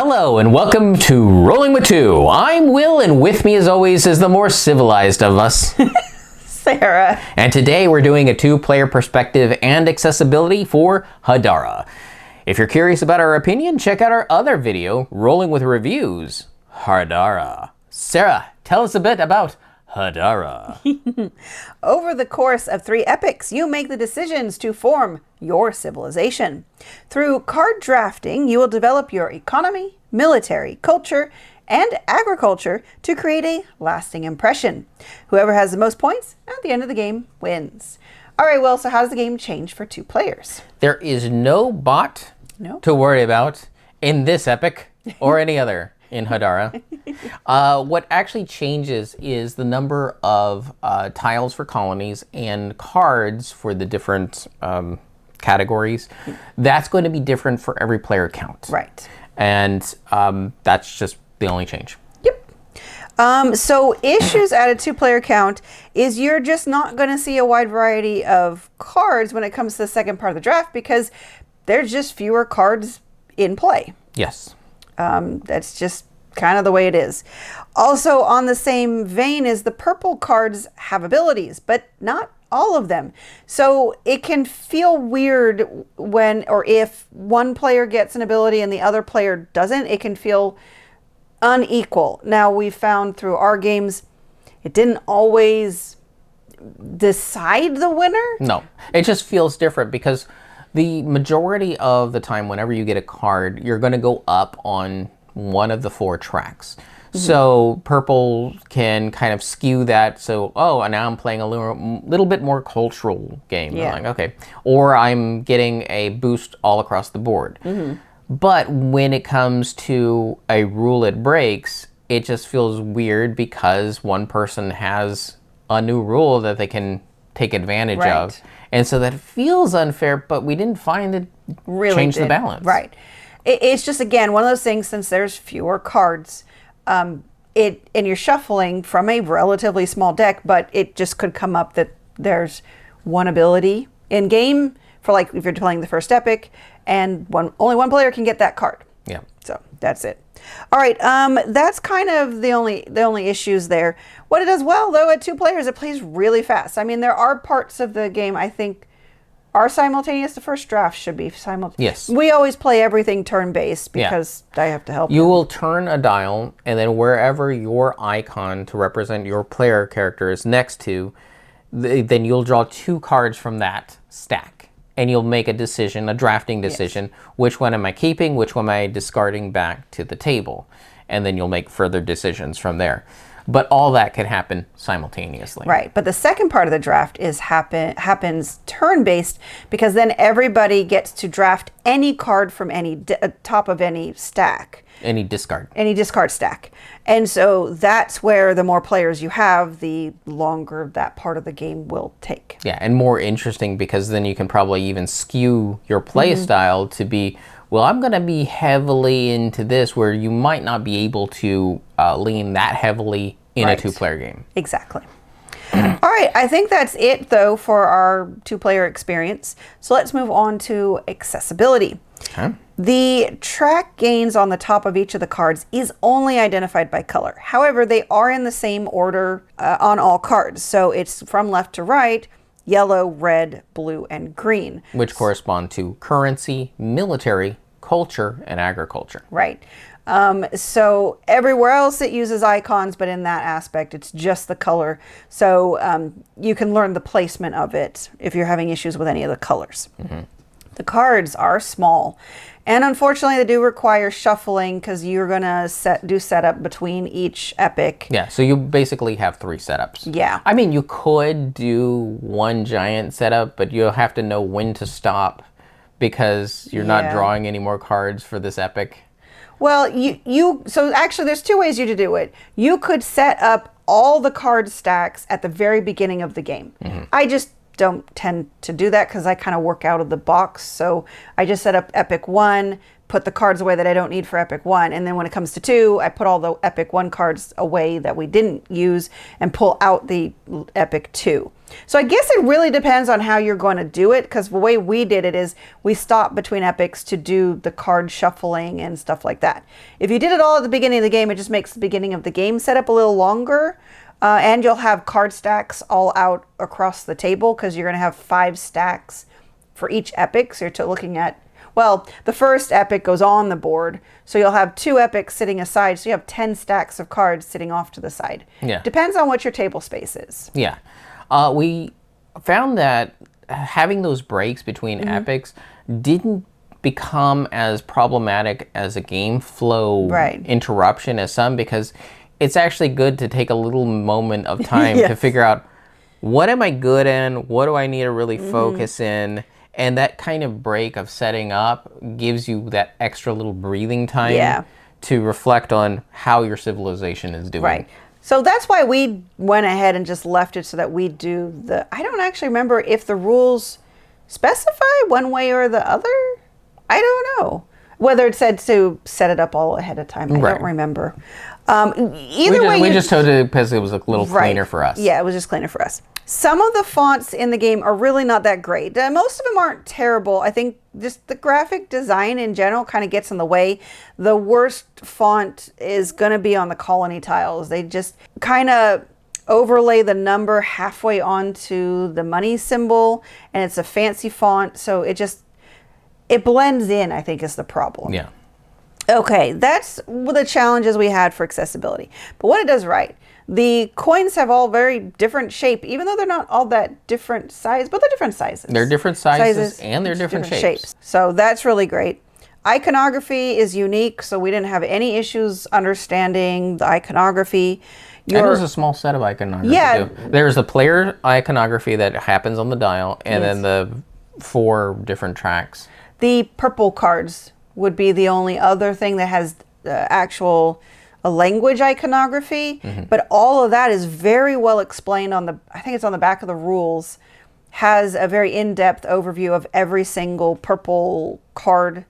Hello and welcome to Rolling with Two. I'm Will, and with me as always is the more civilized of us, Sarah. And today we're doing a two-player perspective and accessibility for Hadara. If you're curious about our opinion, check out our other video, Rolling with Reviews, Hadara. Sarah, tell us a bit about Hadara. Over the course of 3 epics, you make the decisions to form your civilization. Through card drafting, you will develop your economy, military, culture, and agriculture to create a lasting impression. Whoever has the most points at the end of the game wins. All right, Will, so how does the game change for 2 players? There is no bot to worry about in this epic or any other in Hadara. What actually changes is the number of tiles for colonies and cards for the different categories. That's going to be different for every player count. Right. And that's just the only change. Yep. So issues at a 2-player count is you're just not going to see a wide variety of cards when it comes to the second part of the draft because there's just fewer cards in play. Yes. That's just kind of the way it is. Also, on the same vein is the purple cards have abilities, but not all of them. So it can feel weird when or if one player gets an ability and the other player doesn't. It can feel unequal. Now, we found through our games, it didn't always decide the winner. No, it just feels different because the majority of the time, whenever you get a card, you're going to go up on one of the 4 tracks. Mm-hmm. So purple can kind of skew that. So, and now I'm playing a little bit more cultural game. Yeah. Like, okay. Or I'm getting a boost all across the board. Mm-hmm. But when it comes to a rule it breaks, it just feels weird because one person has a new rule that they can take advantage of. And so that feels unfair, but we didn't find it really change the balance. Right. It's just, again, one of those things, since there's fewer cards, and you're shuffling from a relatively small deck, but it just could come up that there's one ability in game for, like, if you're playing the first epic, and only one player can get that card. Yeah. So that's it. All right, that's kind of the only issues there. What it does well, though, at 2 players, it plays really fast. I mean, there are parts of the game I think are simultaneous. The first draft should be simultaneous. Yes. We always play everything turn-based because I have to help. You will turn a dial, and then wherever your icon to represent your player character is next to, then you'll draw 2 cards from that stack. And you'll make a decision, a drafting decision. Yes. Which one am I keeping? Which one am I discarding back to the table? And then you'll make further decisions from there. But all that can happen simultaneously. Right. But the second part of the draft happens turn-based because then everybody gets to draft any card from any top of any stack. Any discard stack. And so that's where the more players you have, the longer that part of the game will take. Yeah, and more interesting because then you can probably even skew your play style to be, well, I'm going to be heavily into this, where you might not be able to lean that heavily in a 2-player game. Exactly. All right, I think that's it, though, for our 2-player experience. So let's move on to accessibility. Okay. The track gains on the top of each of the cards is only identified by color. However, they are in the same order on all cards. So it's from left to right: yellow, red, blue, and green. Which correspond to currency, military, culture, and agriculture. Right. So everywhere else it uses icons, but in that aspect, it's just the color. So you can learn the placement of it if you're having issues with any of the colors. Mm-hmm. The cards are small, and unfortunately they do require shuffling because you're going to do setup between each epic. Yeah, so you basically have 3 setups. Yeah. I mean, you could do one giant setup, but you'll have to know when to stop because you're not drawing any more cards for this epic. Well, so actually there's 2 ways you to do it. You could set up all the card stacks at the very beginning of the game. Mm-hmm. I just don't tend to do that because I kind of work out of the box. So I just set up Epic 1, put the cards away that I don't need for Epic 1. And then when it comes to 2, I put all the Epic 1 cards away that we didn't use and pull out the Epic 2. So I guess it really depends on how you're going to do it, because the way we did it is we stopped between epics to do the card shuffling and stuff like that. If you did it all at the beginning of the game, it just makes the beginning of the game setup a little longer, and you'll have card stacks all out across the table because you're going to have 5 stacks for each epic. So you're looking at, well, the first epic goes on the board, so you'll have 2 epics sitting aside, so you have 10 stacks of cards sitting off to the side. Yeah. Depends on what your table space is. Yeah. We found that having those breaks between epics didn't become as problematic as a game flow interruption as some, because it's actually good to take a little moment of time to figure out, what am I good in? What do I need to really focus in? And that kind of break of setting up gives you that extra little breathing time to reflect on how your civilization is doing. Right. So that's why we went ahead and just left it so that we do the... I don't actually remember if the rules specify one way or the other. I don't know. Whether it said to set it up all ahead of time. I don't remember. Either way... We just told it because it was a little cleaner for us. Yeah, it was just cleaner for us. Some of the fonts in the game are really not that great. Most of them aren't terrible. I think just the graphic design in general kind of gets in the way. The worst font is going to be on the colony tiles. They just kind of overlay the number halfway onto the money symbol, and it's a fancy font, so it blends in, I think, is the problem. Yeah. Okay, that's the challenges we had for accessibility. But what it does right, the coins have all very different shape, even though they're not all that different size, but they're different sizes. They're different sizes and they're different shapes. So that's really great. Iconography is unique, so we didn't have any issues understanding the iconography. And there's a small set of iconography too. There's the player iconography that happens on the dial, and then the 4 different tracks. The purple cards would be the only other thing that has actual language iconography, but all of that is very well explained on the, I think it's on the back of the rules, has a very in-depth overview of every single purple card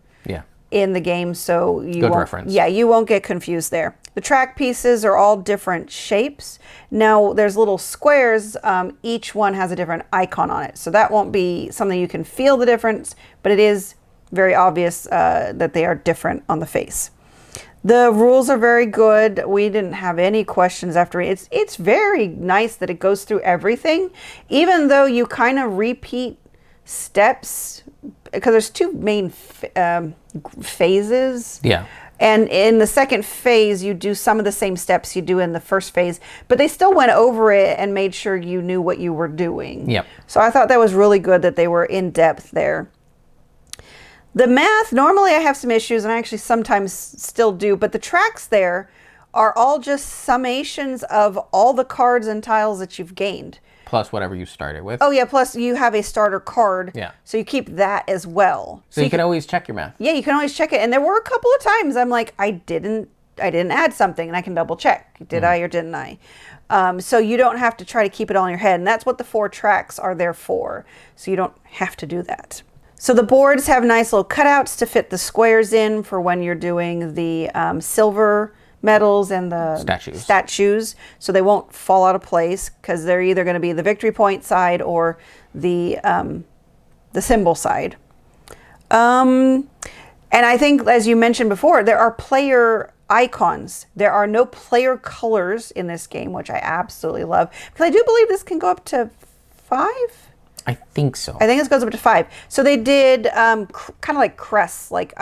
in the game, so you Good won't, reference. Yeah, you won't get confused there. The track pieces are all different shapes. Now there's little squares, each one has a different icon on it, so that won't be something you can feel the difference, but it is very obvious that they are different on the face. The rules are very good. We didn't have any questions after it. It's very nice that it goes through everything, even though you kind of repeat steps, because there's 2 main phases. Yeah. And in the second phase, you do some of the same steps you do in the first phase, but they still went over it and made sure you knew what you were doing. Yep. So I thought that was really good that they were in depth there. The math, normally I have some issues, and I actually sometimes still do, but the tracks there are all just summations of all the cards and tiles that you've gained. Plus whatever you started with. Oh yeah, plus you have a starter card, Yeah. so you keep that as well. So you can always check your math. Yeah, you can always check it. And there were a couple of times I'm like, I didn't add something, and I can double check. Did I or didn't I? So you don't have to try to keep it all in your head, and that's what the 4 tracks are there for. So you don't have to do that. So the boards have nice little cutouts to fit the squares in for when you're doing the silver medals and the statues, so they won't fall out of place, because they're either going to be the victory point side or the symbol side. And I think, as you mentioned before, there are player icons. There are no player colors in this game, which I absolutely love, because I do believe this can go up to 5. I think so. I think this goes up to 5. So they did kind of like crests, like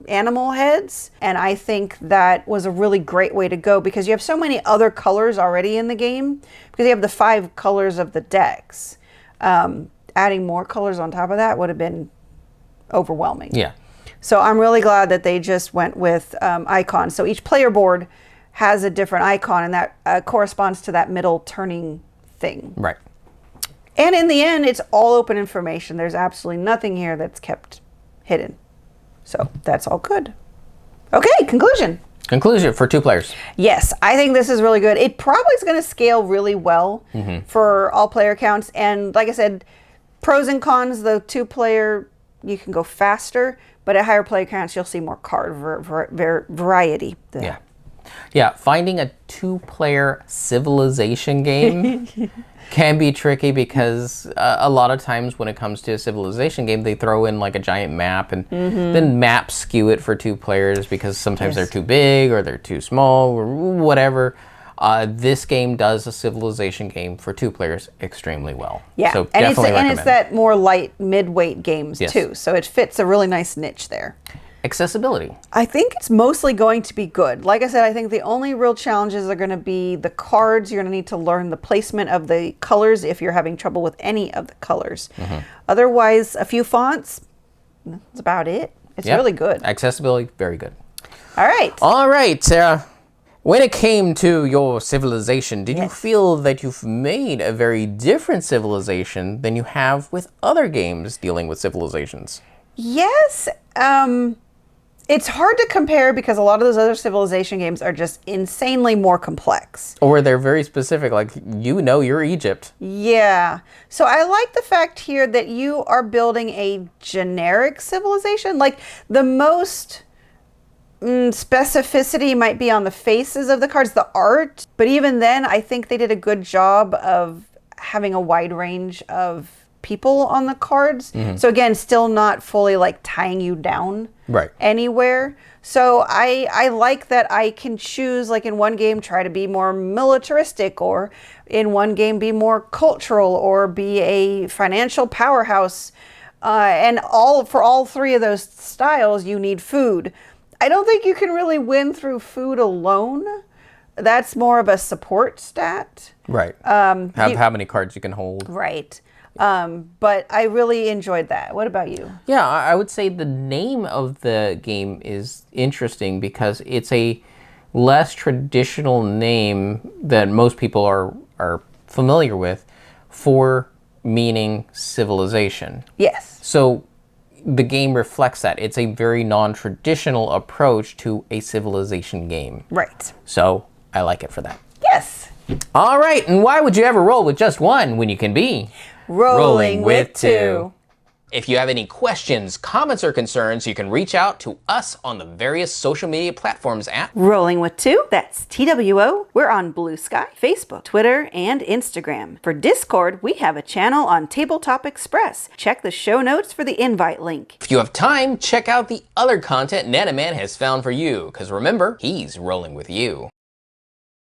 animal heads. And I think that was a really great way to go, because you have so many other colors already in the game, because you have the 5 colors of the decks. Adding more colors on top of that would have been overwhelming. Yeah. So I'm really glad that they just went with icons. So each player board has a different icon, and that corresponds to that middle turning thing. Right. And in the end, it's all open information. There's absolutely nothing here that's kept hidden. So that's all good. Okay, conclusion. Conclusion for 2 players. Yes, I think this is really good. It probably is going to scale really well for all player counts. And like I said, pros and cons, the 2-player, you can go faster. But at higher player counts, you'll see more card variety. Yeah. Yeah, finding a two-player civilization game can be tricky because a lot of times when it comes to a civilization game, they throw in like a giant map and then maps skew it for two players because sometimes they're too big or they're too small or whatever. This game does a civilization game for two players extremely well. Yeah, so and definitely recommend. it's that more light mid-weight games too, so it fits a really nice niche there. Accessibility. I think it's mostly going to be good. Like I said, I think the only real challenges are going to be the cards. You're going to need to learn the placement of the colors if you're having trouble with any of the colors. Otherwise, a few fonts, that's about it. It's really good. Accessibility, very good. All right. All right, Sarah. When it came to your civilization, did you feel that you've made a very different civilization than you have with other games dealing with civilizations? Yes. It's hard to compare because a lot of those other civilization games are just insanely more complex. Or they're very specific, like, you're Egypt. Yeah. So I like the fact here that you are building a generic civilization. Like, the most specificity might be on the faces of the cards, the art. But even then, I think they did a good job of having a wide range of people on the cards. So again, still not fully like tying you down anywhere. So I like that I can choose, like in one game, try to be more militaristic, or in one game be more cultural, or be a financial powerhouse. And for all three of those styles, you need food. I don't think you can really win through food alone. That's more of a support stat. Right. How many cards you can hold. Right. But I really enjoyed that. What about you? Yeah, I would say the name of the game is interesting because it's a less traditional name that most people are familiar with for meaning civilization. Yes. So the game reflects that. It's a very non-traditional approach to a civilization game. Right. So I like it for that. Yes. All right, and why would you ever roll with just one when you can be rolling with two? If you have any questions, comments, or concerns, you can reach out to us on the various social media platforms at Rolling with Two. That's TWO. We're on Blue Sky, Facebook, Twitter, and Instagram. For Discord, we have a channel on Tabletop Express. Check the show notes for the invite link. If you have time, check out the other content Nanaman has found for you, because remember, he's rolling with you.